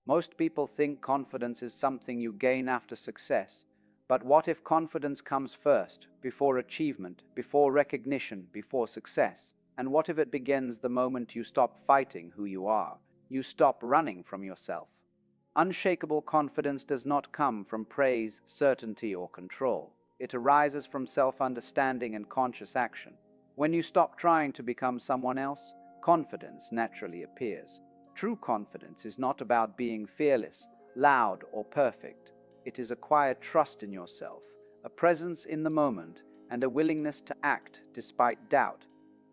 Most people think confidence is something you gain after success. But what if confidence comes first, before achievement, before recognition, before success? And what if it begins the moment you stop fighting who you are? You stop running from yourself. Unshakable confidence does not come from praise, certainty, or control. It arises from self-understanding and conscious action. When you stop trying to become someone else, confidence naturally appears. True confidence is not about being fearless, loud, or perfect. It is a quiet trust in yourself, a presence in the moment, and a willingness to act despite doubt.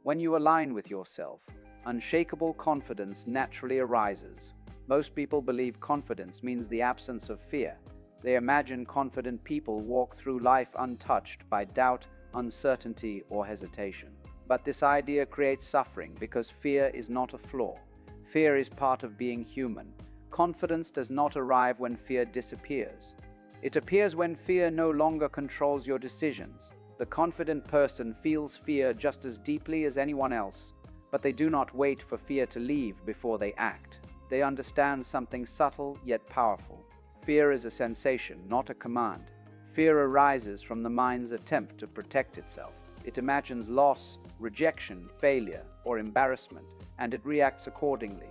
When you align with yourself, unshakable confidence naturally arises. Most people believe confidence means the absence of fear. They imagine confident people walk through life untouched by doubt, uncertainty, or hesitation. But this idea creates suffering because fear is not a flaw. Fear is part of being human. Confidence does not arrive when fear disappears. It appears when fear no longer controls your decisions. The confident person feels fear just as deeply as anyone else, but they do not wait for fear to leave before they act. They understand something subtle yet powerful. Fear is a sensation, not a command. Fear arises from the mind's attempt to protect itself. It imagines loss, rejection, failure, or embarrassment, and it reacts accordingly.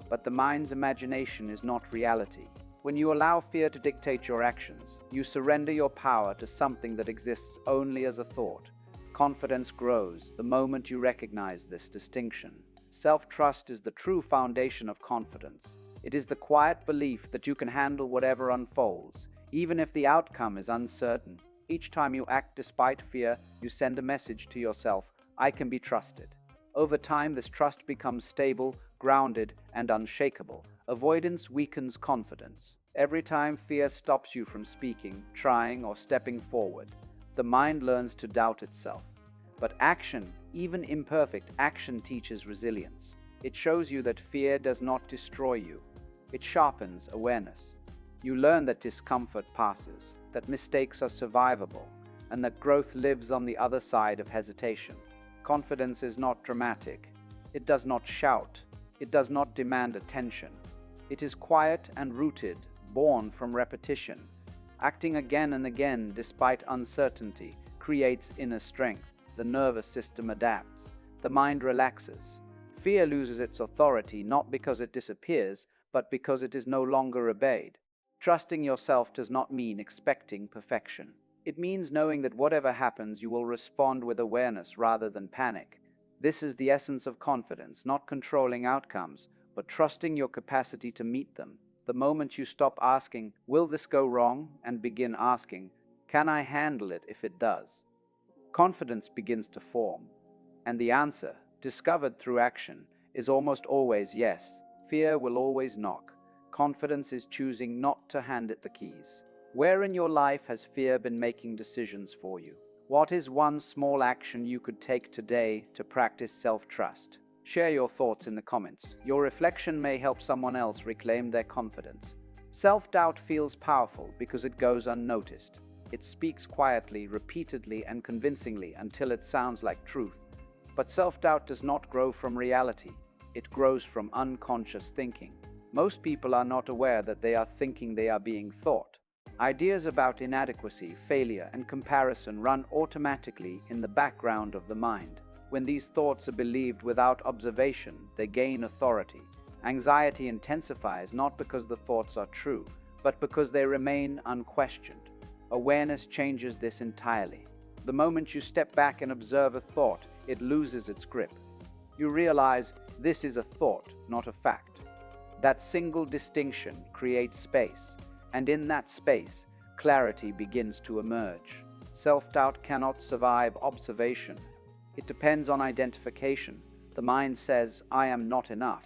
But the mind's imagination is not reality. When you allow fear to dictate your actions, you surrender your power to something that exists only as a thought. Confidence grows the moment you recognize this distinction. Self-trust is the true foundation of confidence. It is the quiet belief that you can handle whatever unfolds, even if the outcome is uncertain. Each time you act despite fear, you send a message to yourself, I can be trusted. Over time, this trust becomes stable, grounded, and unshakable. Avoidance weakens confidence. Every time fear stops you from speaking, trying, or stepping forward, the mind learns to doubt itself. But action, even imperfect action, teaches resilience. It shows you that fear does not destroy you. It sharpens awareness. You learn that discomfort passes, that mistakes are survivable, and that growth lives on the other side of hesitation. Confidence is not dramatic. It does not shout. It does not demand attention. It is quiet and rooted, born from repetition. Acting again and again despite uncertainty creates inner strength. The nervous system adapts. The mind relaxes. Fear loses its authority not because it disappears, but because it is no longer obeyed. Trusting yourself does not mean expecting perfection. It means knowing that whatever happens, you will respond with awareness rather than panic. This is the essence of confidence, not controlling outcomes, but trusting your capacity to meet them. The moment you stop asking, will this go wrong, and begin asking, can I handle it if it does? Confidence begins to form, and the answer, discovered through action, is almost always yes. Fear will always knock. Confidence is choosing not to hand it the keys. Where in your life has fear been making decisions for you? What is one small action you could take today to practice self-trust? Share your thoughts in the comments. Your reflection may help someone else reclaim their confidence. Self-doubt feels powerful because it goes unnoticed. It speaks quietly, repeatedly, and convincingly until it sounds like truth. But self-doubt does not grow from reality. It grows from unconscious thinking. Most people are not aware that they are thinking they are being thought. Ideas about inadequacy, failure, and comparison run automatically in the background of the mind. When these thoughts are believed without observation, they gain authority. Anxiety intensifies not because the thoughts are true, but because they remain unquestioned. Awareness changes this entirely. The moment you step back and observe a thought, it loses its grip. You realize this is a thought, not a fact. That single distinction creates space, and in that space, clarity begins to emerge. Self-doubt cannot survive observation. It depends on identification. The mind says, I am not enough,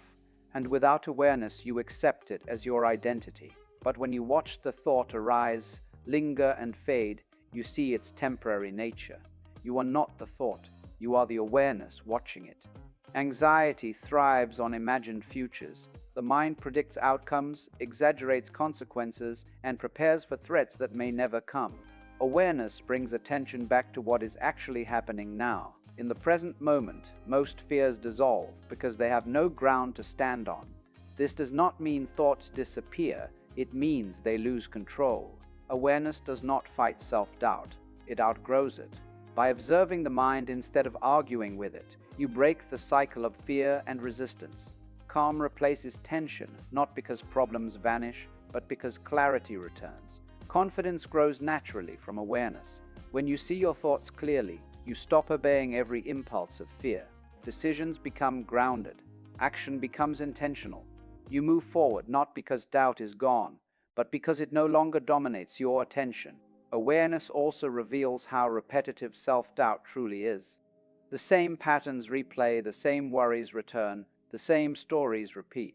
and without awareness you accept it as your identity. But when you watch the thought arise, linger, and fade, you see its temporary nature. You are not the thought, you are the awareness watching it. Anxiety thrives on imagined futures. The mind predicts outcomes, exaggerates consequences, and prepares for threats that may never come. Awareness brings attention back to what is actually happening now. In the present moment, most fears dissolve because they have no ground to stand on. This does not mean thoughts disappear, it means they lose control. Awareness does not fight self-doubt, it outgrows it. By observing the mind instead of arguing with it, you break the cycle of fear and resistance. Calm replaces tension, not because problems vanish, but because clarity returns. Confidence grows naturally from awareness. When you see your thoughts clearly, you stop obeying every impulse of fear. Decisions become grounded. Action becomes intentional. You move forward not because doubt is gone, but because it no longer dominates your attention. Awareness also reveals how repetitive self-doubt truly is. The same patterns replay, the same worries return, the same stories repeat.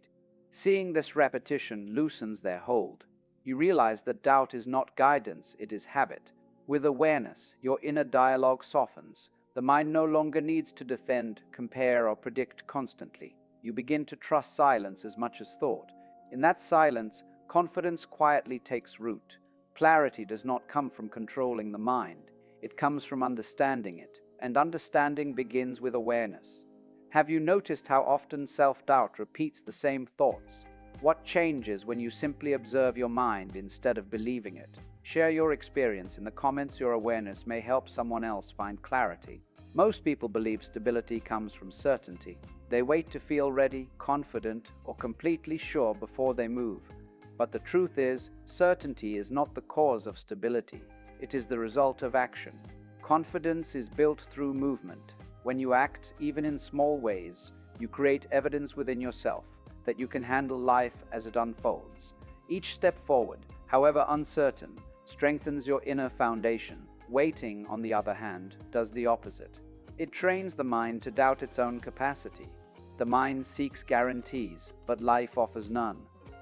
Seeing this repetition loosens their hold. You realize that doubt is not guidance, it is habit. With awareness, your inner dialogue softens. The mind no longer needs to defend, compare, or predict constantly. You begin to trust silence as much as thought. In that silence, confidence quietly takes root. Clarity does not come from controlling the mind. It comes from understanding it, and understanding begins with awareness. Have you noticed how often self-doubt repeats the same thoughts? What changes when you simply observe your mind instead of believing it? Share your experience in the comments. Your awareness may help someone else find clarity. Most people believe stability comes from certainty. They wait to feel ready, confident, or completely sure before they move. But the truth is, certainty is not the cause of stability. It is the result of action. Confidence is built through movement. When you act, even in small ways, you create evidence within yourself that you can handle life as it unfolds. Each step forward, however uncertain, strengthens your inner foundation. Waiting, on the other hand, does the opposite. It trains the mind to doubt its own capacity. The mind seeks guarantees, but life offers none.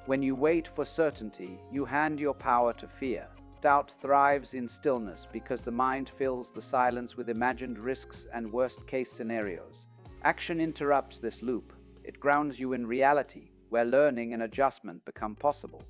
When you wait for certainty, you hand your power to fear. Doubt thrives in stillness because the mind fills the silence with imagined risks and worst-case scenarios. Action interrupts this loop. It grounds you in reality, where learning and adjustment become possible.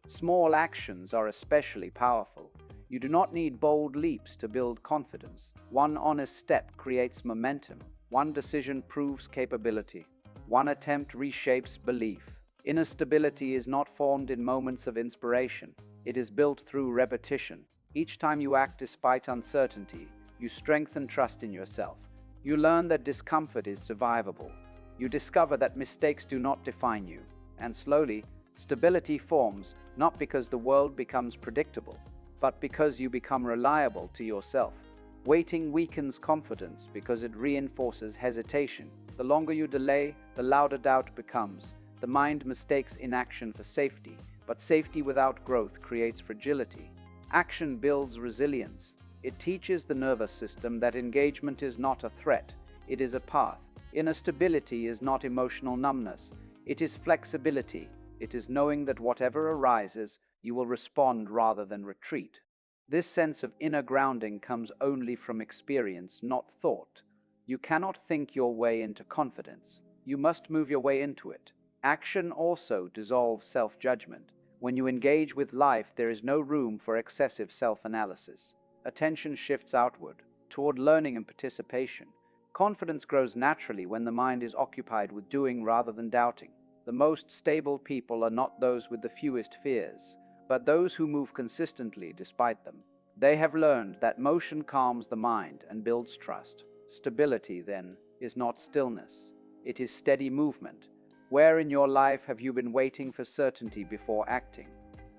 Small actions are especially powerful. You do not need bold leaps to build confidence. One honest step creates momentum. One decision proves capability. One attempt reshapes belief. Inner stability is not formed in moments of inspiration. It is built through repetition. Each time you act despite uncertainty, you strengthen trust in yourself. You learn that discomfort is survivable. You discover that mistakes do not define you. And slowly, stability forms, not because the world becomes predictable, but because you become reliable to yourself. Waiting weakens confidence because it reinforces hesitation. The longer you delay, the louder doubt becomes. The mind mistakes inaction for safety, but safety without growth creates fragility. Action builds resilience. It teaches the nervous system that engagement is not a threat, it is a path. Inner stability is not emotional numbness, it is flexibility. It is knowing that whatever arises, you will respond rather than retreat. This sense of inner grounding comes only from experience, not thought. You cannot think your way into confidence. You must move your way into it. Action also dissolves self-judgment. When you engage with life, there is no room for excessive self-analysis. Attention shifts outward, toward learning and participation. Confidence grows naturally when the mind is occupied with doing rather than doubting. The most stable people are not those with the fewest fears, but those who move consistently despite them. They have learned that motion calms the mind and builds trust. Stability, then, is not stillness. It is steady movement. Where in your life have you been waiting for certainty before acting?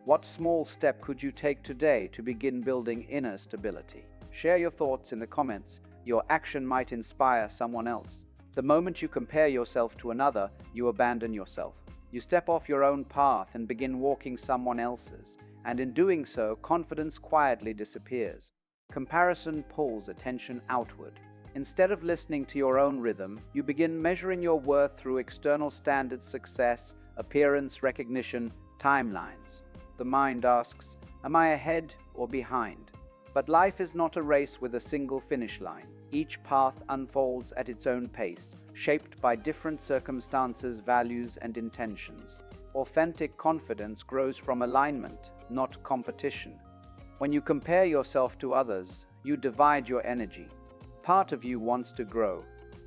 What small step could you take today to begin building inner stability? Share your thoughts in the comments. Your action might inspire someone else. The moment you compare yourself to another, you abandon yourself. You step off your own path and begin walking someone else's, and in doing so, confidence quietly disappears. Comparison pulls attention outward. Instead of listening to your own rhythm, you begin measuring your worth through external standards: success, appearance, recognition, timelines. The mind asks, am I ahead or behind? But life is not a race with a single finish line. Each path unfolds at its own pace, shaped by different circumstances, values, and intentions. Authentic confidence grows from alignment, not competition. When you compare yourself to others, you divide your energy. Part of you wants to grow.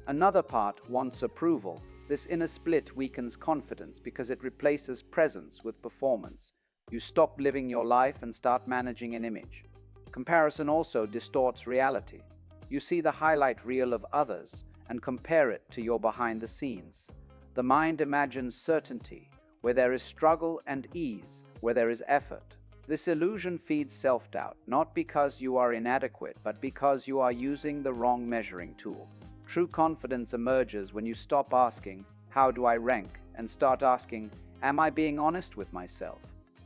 Another part wants approval. This inner split weakens confidence because it replaces presence with performance. You stop living your life and start managing an image. Comparison also distorts reality. You see the highlight reel of others and compare it to your behind the scenes. The mind imagines certainty where there is struggle and ease where there is effort. This illusion feeds self-doubt, not because you are inadequate, but because you are using the wrong measuring tool. True confidence emerges when you stop asking, "How do I rank?" and start asking, "Am I being honest with myself?"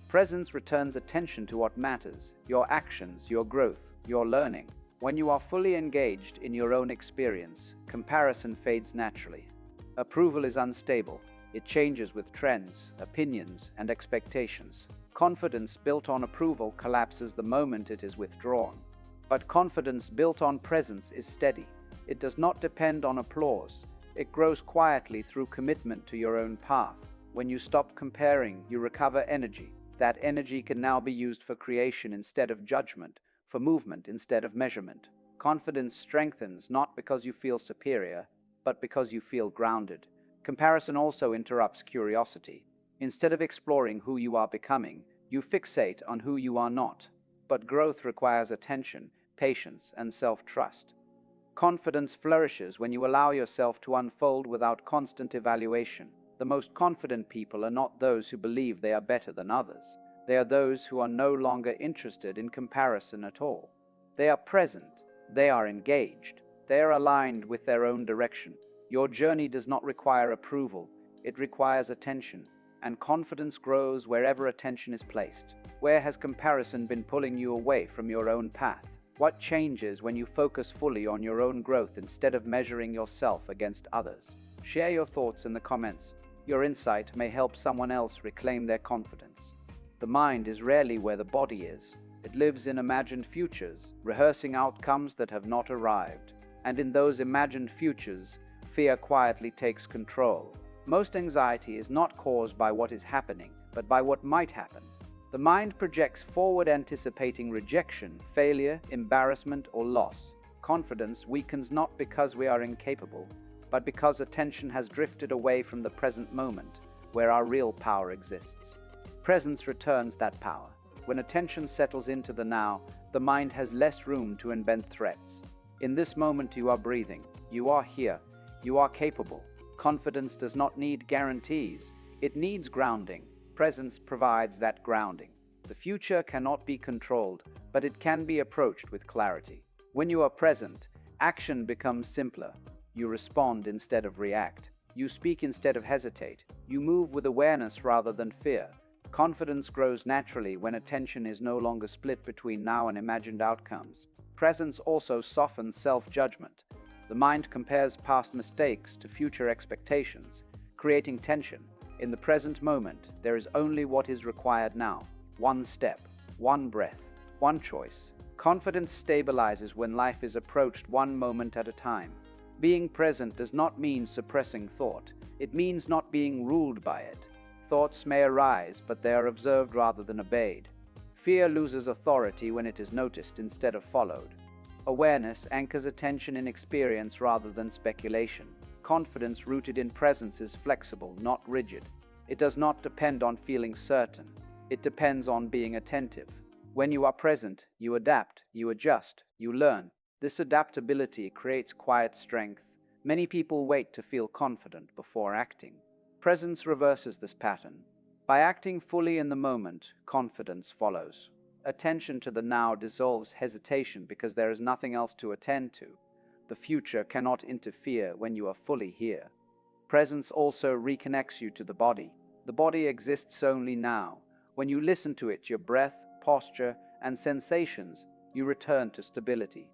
Presence returns attention to what matters: your actions, your growth, your learning. When you are fully engaged in your own experience, comparison fades naturally. Approval is unstable. It changes with trends, opinions, and expectations. Confidence built on approval collapses the moment it is withdrawn. But confidence built on presence is steady. It does not depend on applause. It grows quietly through commitment to your own path. When you stop comparing, you recover energy. That energy can now be used for creation instead of judgment, for movement instead of measurement. Confidence strengthens not because you feel superior, but because you feel grounded. Comparison also interrupts curiosity. Instead of exploring who you are becoming, you fixate on who you are not. But growth requires attention, patience, and self-trust. Confidence flourishes when you allow yourself to unfold without constant evaluation. The most confident people are not those who believe they are better than others. They are those who are no longer interested in comparison at all. They are present. They are engaged. They are aligned with their own direction. Your journey does not require approval. It requires attention. And confidence grows wherever attention is placed. Where has comparison been pulling you away from your own path? What changes when you focus fully on your own growth instead of measuring yourself against others? Share your thoughts in the comments. Your insight may help someone else reclaim their confidence. The mind is rarely where the body is. It lives in imagined futures, rehearsing outcomes that have not arrived. And in those imagined futures, fear quietly takes control. Most anxiety is not caused by what is happening, but by what might happen. The mind projects forward, anticipating rejection, failure, embarrassment, or loss. Confidence weakens not because we are incapable, but because attention has drifted away from the present moment, where our real power exists. Presence returns that power. When attention settles into the now, the mind has less room to invent threats. In this moment you are breathing. You are here. You are capable. Confidence does not need guarantees. It needs grounding. Presence provides that grounding. The future cannot be controlled, but it can be approached with clarity. When you are present, action becomes simpler. You respond instead of react. You speak instead of hesitate. You move with awareness rather than fear. Confidence grows naturally when attention is no longer split between now and imagined outcomes. Presence also softens self-judgment. The mind compares past mistakes to future expectations, creating tension. In the present moment, there is only what is required now. One step, one breath, one choice. Confidence stabilizes when life is approached one moment at a time. Being present does not mean suppressing thought. It means not being ruled by it. Thoughts may arise, but they are observed rather than obeyed. Fear loses authority when it is noticed instead of followed. Awareness anchors attention in experience rather than speculation. Confidence rooted in presence is flexible, not rigid. It does not depend on feeling certain. It depends on being attentive. When you are present, you adapt, you adjust, you learn. This adaptability creates quiet strength. Many people wait to feel confident before acting. Presence reverses this pattern. By acting fully in the moment, confidence follows. Attention to the now dissolves hesitation because there is nothing else to attend to. The future cannot interfere when you are fully here. Presence also reconnects you to the body. The body exists only now. When you listen to it, your breath, posture, and sensations, you return to stability.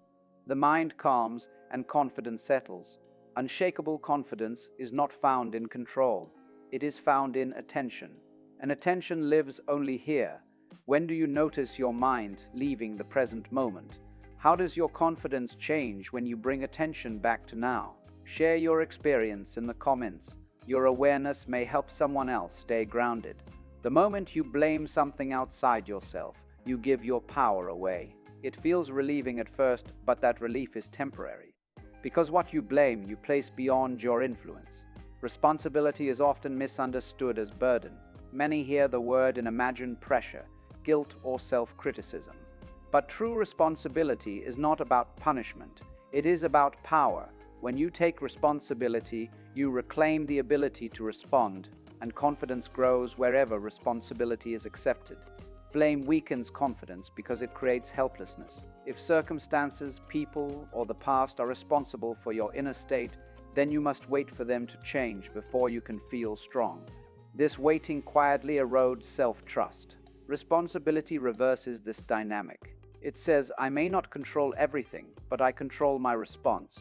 The mind calms and confidence settles. Unshakable confidence is not found in control. It is found in attention. And attention lives only here. When do you notice your mind leaving the present moment? How does your confidence change when you bring attention back to now? Share your experience in the comments. Your awareness may help someone else stay grounded. The moment you blame something outside yourself, you give your power away. It feels relieving at first, but that relief is temporary. Because what you blame, you place beyond your influence. Responsibility is often misunderstood as burden. Many hear the word and imagine pressure, guilt, or self-criticism. But true responsibility is not about punishment. It is about power. When you take responsibility, you reclaim the ability to respond, and confidence grows wherever responsibility is accepted. Blame weakens confidence because it creates helplessness. If circumstances, people, or the past are responsible for your inner state, then you must wait for them to change before you can feel strong. This waiting quietly erodes self-trust. Responsibility reverses this dynamic. It says, I may not control everything, but I control my response.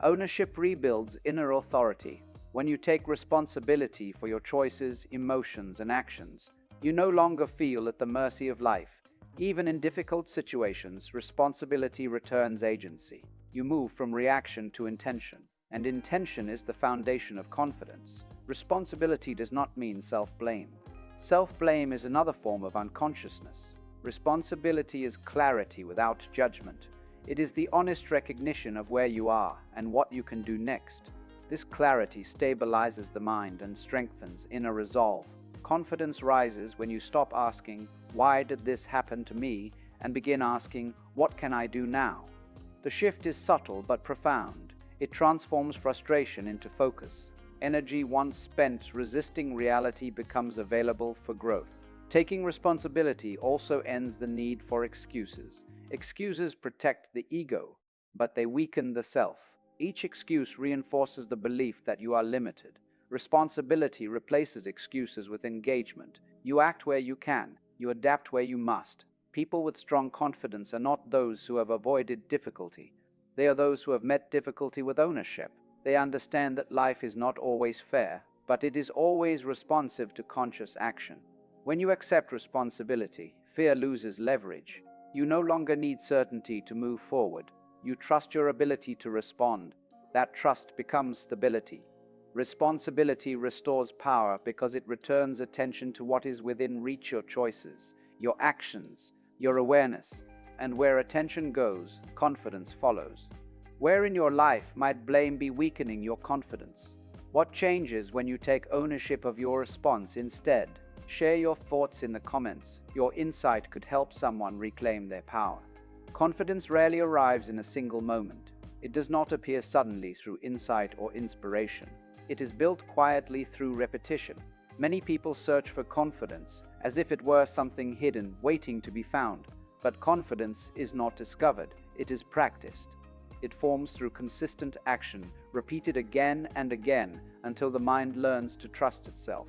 Ownership rebuilds inner authority. When you take responsibility for your choices, emotions, and actions, you no longer feel at the mercy of life. Even in difficult situations, responsibility returns agency. You move from reaction to intention, and intention is the foundation of confidence. Responsibility does not mean self-blame. Self-blame is another form of unconsciousness. Responsibility is clarity without judgment. It is the honest recognition of where you are and what you can do next. This clarity stabilizes the mind and strengthens inner resolve. Confidence rises when you stop asking, why did this happen to me, and begin asking, what can I do now? The shift is subtle but profound. It transforms frustration into focus. Energy once spent resisting reality becomes available for growth. Taking responsibility also ends the need for excuses. Excuses protect the ego, but they weaken the self. Each excuse reinforces the belief that you are limited. Responsibility replaces excuses with engagement. You act where you can. You adapt where you must. People with strong confidence are not those who have avoided difficulty. They are those who have met difficulty with ownership. They understand that life is not always fair, but it is always responsive to conscious action. When you accept responsibility, fear loses leverage. You no longer need certainty to move forward. You trust your ability to respond. That trust becomes stability. Responsibility restores power because it returns attention to what is within reach: your choices, your actions, your awareness. And where attention goes, confidence follows. Where in your life might blame be weakening your confidence? What changes when you take ownership of your response instead? Share your thoughts in the comments. Your insight could help someone reclaim their power. Confidence rarely arrives in a single moment. It does not appear suddenly through insight or inspiration. It is built quietly through repetition. Many people search for confidence as if it were something hidden, waiting to be found. But confidence is not discovered, it is practiced. It forms through consistent action, repeated again and again until the mind learns to trust itself.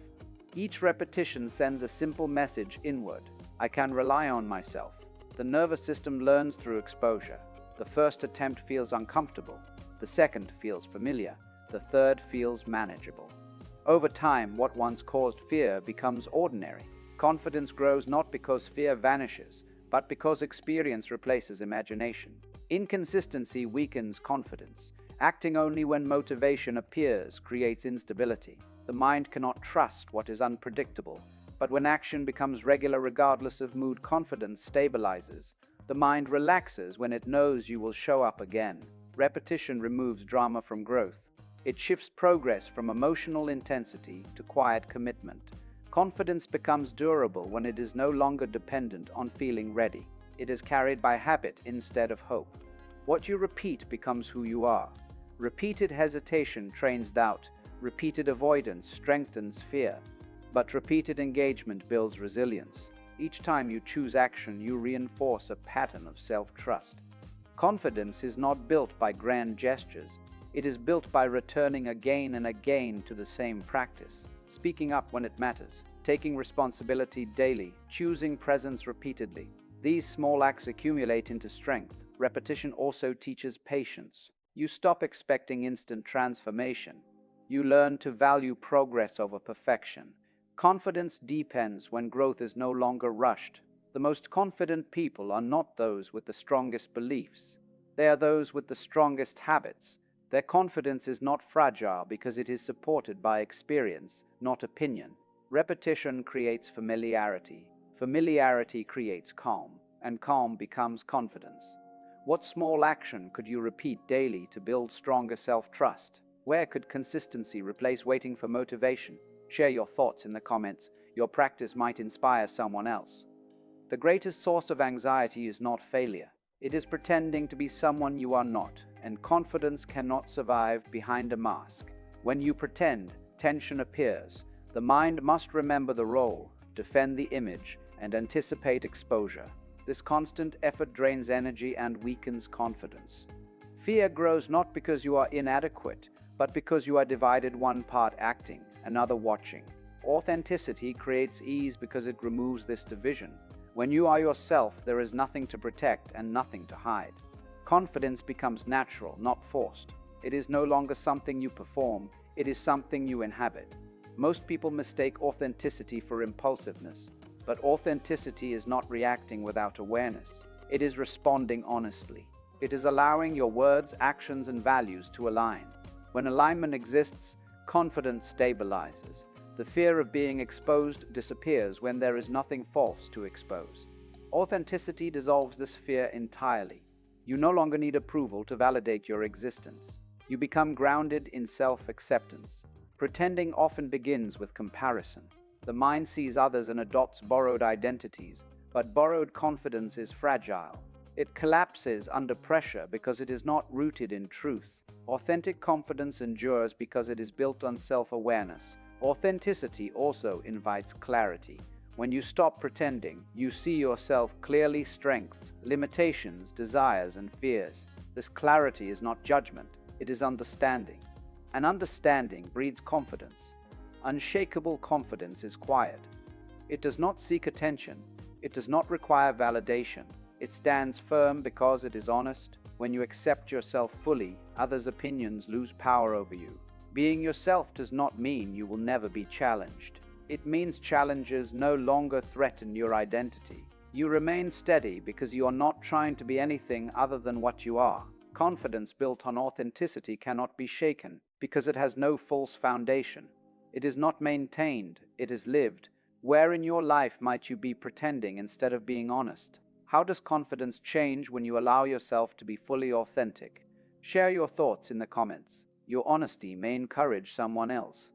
Each repetition sends a simple message inward. I can rely on myself. The nervous system learns through exposure. The first attempt feels uncomfortable. The second feels familiar. The third feels manageable. Over time, what once caused fear becomes ordinary. Confidence grows not because fear vanishes, but because experience replaces imagination. Inconsistency weakens confidence. Acting only when motivation appears creates instability. The mind cannot trust what is unpredictable, but when action becomes regular regardless of mood, confidence stabilizes. The mind relaxes when it knows you will show up again. Repetition removes drama from growth. It shifts progress from emotional intensity to quiet commitment. Confidence becomes durable when it is no longer dependent on feeling ready. It is carried by habit instead of hope. What you repeat becomes who you are. Repeated hesitation trains doubt. Repeated avoidance strengthens fear. But repeated engagement builds resilience. Each time you choose action, you reinforce a pattern of self-trust. Confidence is not built by grand gestures. It is built by returning again and again to the same practice. Speaking up when it matters, taking responsibility daily, choosing presence repeatedly. These small acts accumulate into strength. Repetition also teaches patience. You stop expecting instant transformation. You learn to value progress over perfection. Confidence deepens when growth is no longer rushed. The most confident people are not those with the strongest beliefs. They are those with the strongest habits. Their confidence is not fragile because it is supported by experience, not opinion. Repetition creates familiarity. Familiarity creates calm, and calm becomes confidence. What small action could you repeat daily to build stronger self-trust? Where could consistency replace waiting for motivation? Share your thoughts in the comments. Your practice might inspire someone else. The greatest source of anxiety is not failure. It is pretending to be someone you are not, and confidence cannot survive behind a mask. When you pretend, tension appears. The mind must remember the role, defend the image, and anticipate exposure. This constant effort drains energy and weakens confidence. Fear grows not because you are inadequate, but because you are divided, one part acting, another watching. Authenticity creates ease because it removes this division. When you are yourself, there is nothing to protect and nothing to hide. Confidence becomes natural, not forced. It is no longer something you perform, it is something you inhabit. Most people mistake authenticity for impulsiveness, but authenticity is not reacting without awareness. It is responding honestly. It is allowing your words, actions, and values to align. When alignment exists, confidence stabilizes. The fear of being exposed disappears when there is nothing false to expose. Authenticity dissolves this fear entirely. You no longer need approval to validate your existence. You become grounded in self-acceptance. Pretending often begins with comparison. The mind sees others and adopts borrowed identities, but borrowed confidence is fragile. It collapses under pressure because it is not rooted in truth. Authentic confidence endures because it is built on self-awareness. Authenticity also invites clarity. When you stop pretending, you see yourself clearly, strengths, limitations, desires, and fears. This clarity is not judgment, it is understanding. And understanding breeds confidence. Unshakable confidence is quiet. It does not seek attention. It does not require validation. It stands firm because it is honest. When you accept yourself fully, others' opinions lose power over you. Being yourself does not mean you will never be challenged. It means challenges no longer threaten your identity. You remain steady because you are not trying to be anything other than what you are. Confidence built on authenticity cannot be shaken because it has no false foundation. It is not maintained, it is lived. Where in your life might you be pretending instead of being honest? How does confidence change when you allow yourself to be fully authentic? Share your thoughts in the comments. Your honesty may encourage someone else.